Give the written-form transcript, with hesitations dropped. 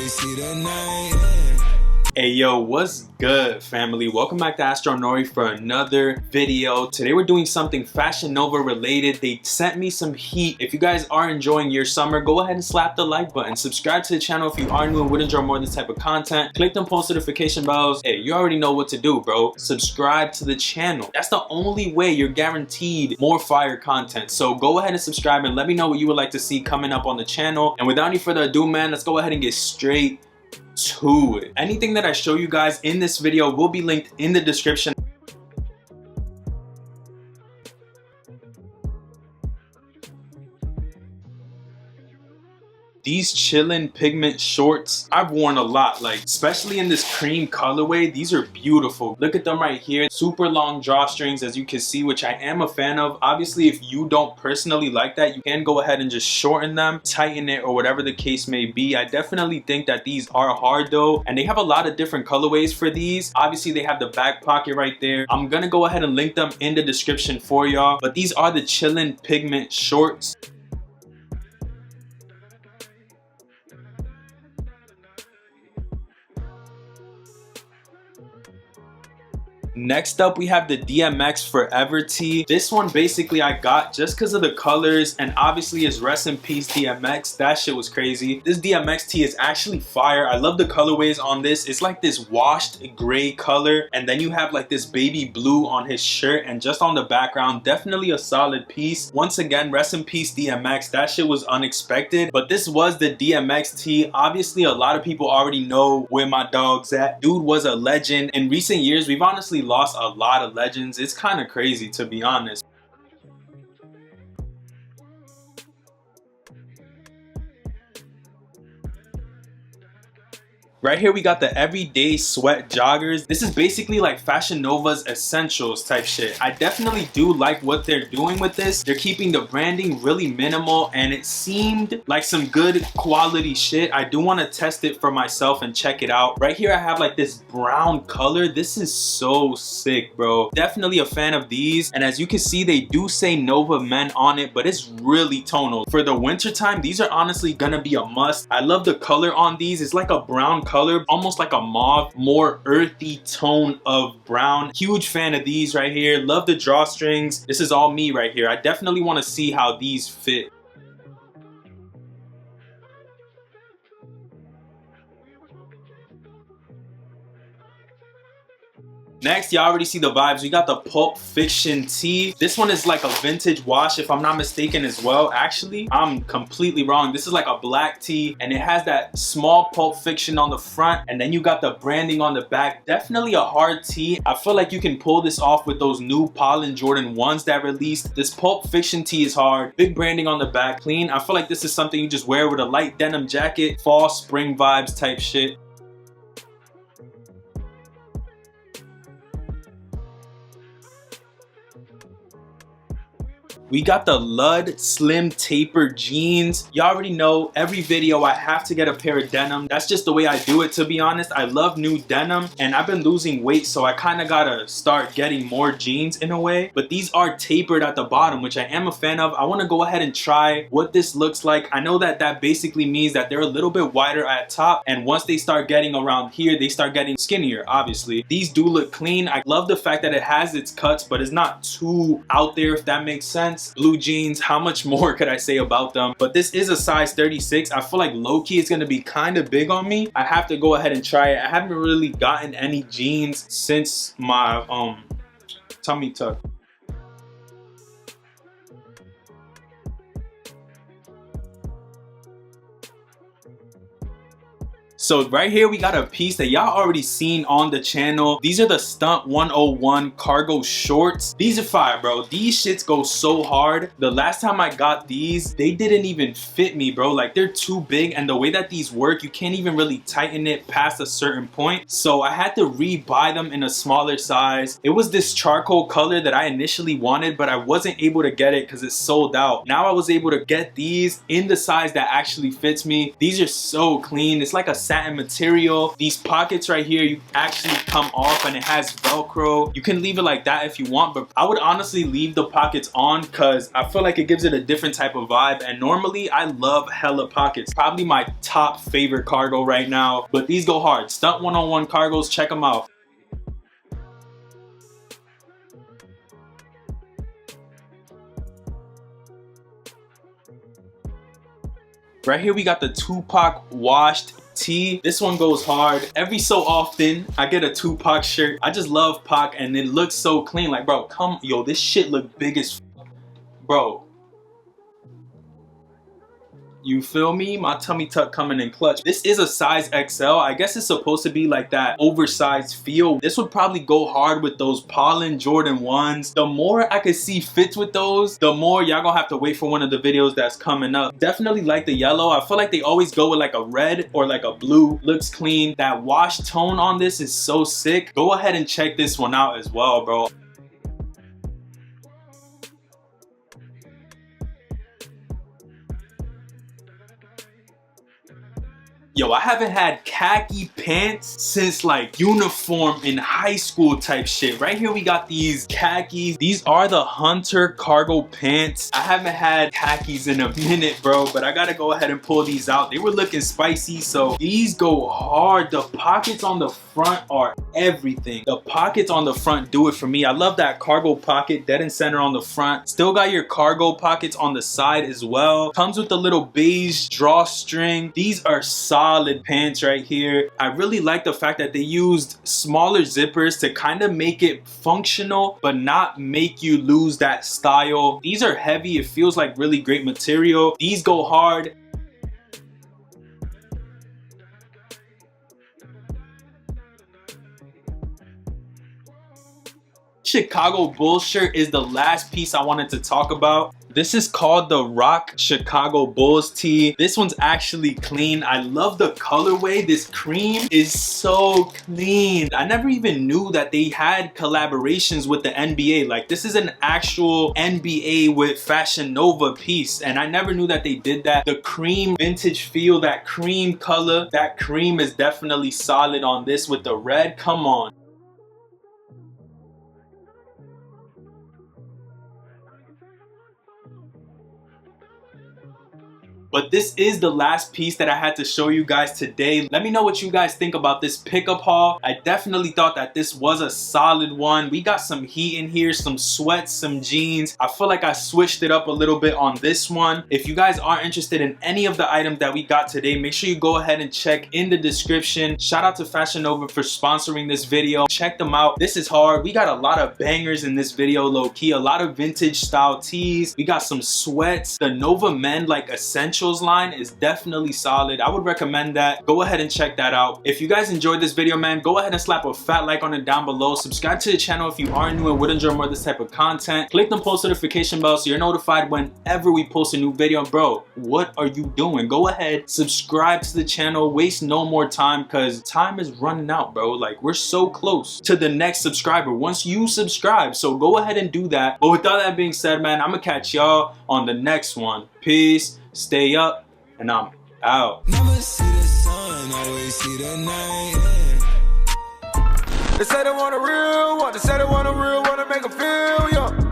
see the night, yeah. Hey yo, what's good family? Welcome back to Astronori for another video. Today we're doing something Fashion Nova related. They sent me some heat. If you guys are enjoying your summer, go ahead and slap the like button. Subscribe to the channel if you are new and would enjoy more of this type of content. Click them post notification bells. Hey, you already know what to do, bro. Subscribe to the channel. That's the only way you're guaranteed more fire content. So go ahead and subscribe and let me know what you would like to see coming up on the channel. And without any further ado, man, let's go ahead and get straight to it. Anything that I show you guys in this video will be linked in the description. These Chillin pigment shorts, I've worn a lot, like especially in this cream colorway. These are beautiful. Look at them right here. Super long drawstrings, as you can see, which I am a fan of. Obviously, if you don't personally like that, you can go ahead and just shorten them, tighten it, or whatever the case may be. I definitely think that these are hard though, and they have a lot of different colorways for these. Obviously, they have the back pocket right there. I'm gonna go ahead and link them in the description for y'all, but these are the Chillin pigment shorts. Next up, we have the DMX Forever tee. This one basically I got just because of the colors, and obviously is rest in peace DMX. That shit was crazy. This DMX tee is actually fire. I love the colorways on this. It's like this washed gray color, and then you have like this baby blue on his shirt, and just on the background, definitely a solid piece. Once again, rest in peace DMX. That shit was unexpected, but this was the DMX tee. Obviously, a lot of people already know where my dog's at. Dude was a legend. In recent years, we've honestly lost a lot of legends. It's kind of crazy, to be honest. Right here we got the everyday sweat joggers. This is basically like Fashion Nova's essentials type shit. I definitely do like what they're doing with this. They're keeping the branding really minimal, and it seemed like some good quality shit. I do want to test it for myself and check it out. Right here I have like this brown color. This is so sick, bro. Definitely a fan of these, and as you can see, they do say Nova Men on it, but it's really tonal. For the winter time, these are honestly gonna be a must. I love the color on these. It's like a brown color, almost like a mauve, more earthy tone of brown. Huge fan of these right here. Love the drawstrings. This is all me right here. I definitely want to see how these fit. Next, y'all already see the vibes. We got the Pulp Fiction tee. This one is like a vintage wash, if I'm not mistaken as well. Actually, I'm completely wrong. This is like a black tee, and it has that small Pulp Fiction on the front, and then you got the branding on the back. Definitely a hard tee. I feel like you can pull this off with those new Pollen Jordan 1s that released. This Pulp Fiction tee is hard. Big branding on the back, clean. I feel like this is something you just wear with a light denim jacket. Fall, spring vibes type shit. We got the Ludd Slim Taper jeans. Y'all already know, every video I have to get a pair of denim. That's just the way I do it, to be honest. I love new denim, and I've been losing weight, so I kind of gotta start getting more jeans in a way. But these are tapered at the bottom, which I am a fan of. I want to go ahead and try what this looks like. I know that that basically means that they're a little bit wider at top, and once they start getting around here, they start getting skinnier, obviously. These do look clean. I love the fact that it has its cuts, but it's not too out there, if that makes sense. Blue jeans, how much more could I say about them? But this is a size 36. I feel like low-key it's gonna be kind of big on me. I have to go ahead and try it. I haven't really gotten any jeans since my tummy tuck. So right here we got a piece that y'all already seen on the channel. These are the Stunt 101 cargo shorts. These are fire, bro. These shits go so hard. The last time I got these, they didn't even fit me, bro. Like, they're too big, and the way that these work, you can't even really tighten it past a certain point. So I had to re-buy them in a smaller size. It was this charcoal color that I initially wanted, but I wasn't able to get it because it's sold out. Now I was able to get these in the size that actually fits me. These are so clean. It's like a satin material. These pockets right here, you actually come off and it has Velcro. You can leave it like that if you want, but I would honestly leave the pockets on because I feel like it gives it a different type of vibe. And normally I love hella pockets. Probably my top favorite cargo right now, but these go hard. Stunt 101 cargos, check them out. Right here we got the TUPAC washed tee. This one goes hard. Every so often I get a TUPAC shirt. I just love Pac and it looks so clean. Like, bro, yo, this shit look big as bro. You feel me? My tummy tuck coming in clutch. This is a size XL. I guess it's supposed to be like that oversized feel. This would probably go hard with those Pollen Jordan 1s. The more I could see fits with those, the more y'all gonna have to wait for one of the videos that's coming up. Definitely like the yellow. I feel like they always go with like a red or like a blue. Looks clean. That wash tone on this is so sick. Go ahead and check this one out as well, bro. Yo, I haven't had khaki pants since like uniform in high school type shit. Right here we got these khakis. These are the Hunter cargo pants. I haven't had khakis in a minute, bro, but I gotta go ahead and pull these out. They were looking spicy, so these go hard. The pockets on the front are everything. The pockets on the front do it for me. I love that cargo pocket, dead and center on the front. Still got your cargo pockets on the side as well. Comes with a little beige drawstring. These are solid pants right here. I really like the fact that they used smaller zippers to kind of make it functional but not make you lose that style. These are heavy. It feels like really great material. These go hard. Chicago Bulls shirt is the last piece I wanted to talk about. This is called the Rock Chicago Bulls tee. This one's actually clean. I love the colorway. This cream is so clean. I never even knew that they had collaborations with the NBA. Like, this is an actual NBA with Fashion Nova piece, and I never knew that they did that. The cream vintage feel, that cream color, that cream is definitely solid on this with the red. Come on. But this is the last piece that I had to show you guys today. Let me know what you guys think about this pickup haul. I definitely thought that this was a solid one. We got some heat in here, some sweats, some jeans. I feel like I switched it up a little bit on this one. If you guys are interested in any of the items that we got today, make sure you go ahead and check in the description. Shout out to Fashion Nova for sponsoring this video. Check them out. This is hard. We got a lot of bangers in this video, low key. A lot of vintage style tees. We got some sweats. The Nova Men like essentials line is definitely solid. I would recommend that. Go ahead and check that out. If you guys enjoyed this video, man, go ahead and slap a fat like on it down below. Subscribe to the channel if you are new and would enjoy more of this type of content. Click the post notification bell so you're notified whenever we post a new video. Bro, what are you doing? Go ahead, subscribe to the channel. Waste no more time because time is running out, bro. Like, we're so close to the next subscriber once you subscribe. So go ahead and do that. But with all that being said, man, I'm gonna catch y'all on the next one. Peace. Stay up, and I'm out. Never see the sun, always see the night. They say they want a real one, they say they want a real one to make them feel young.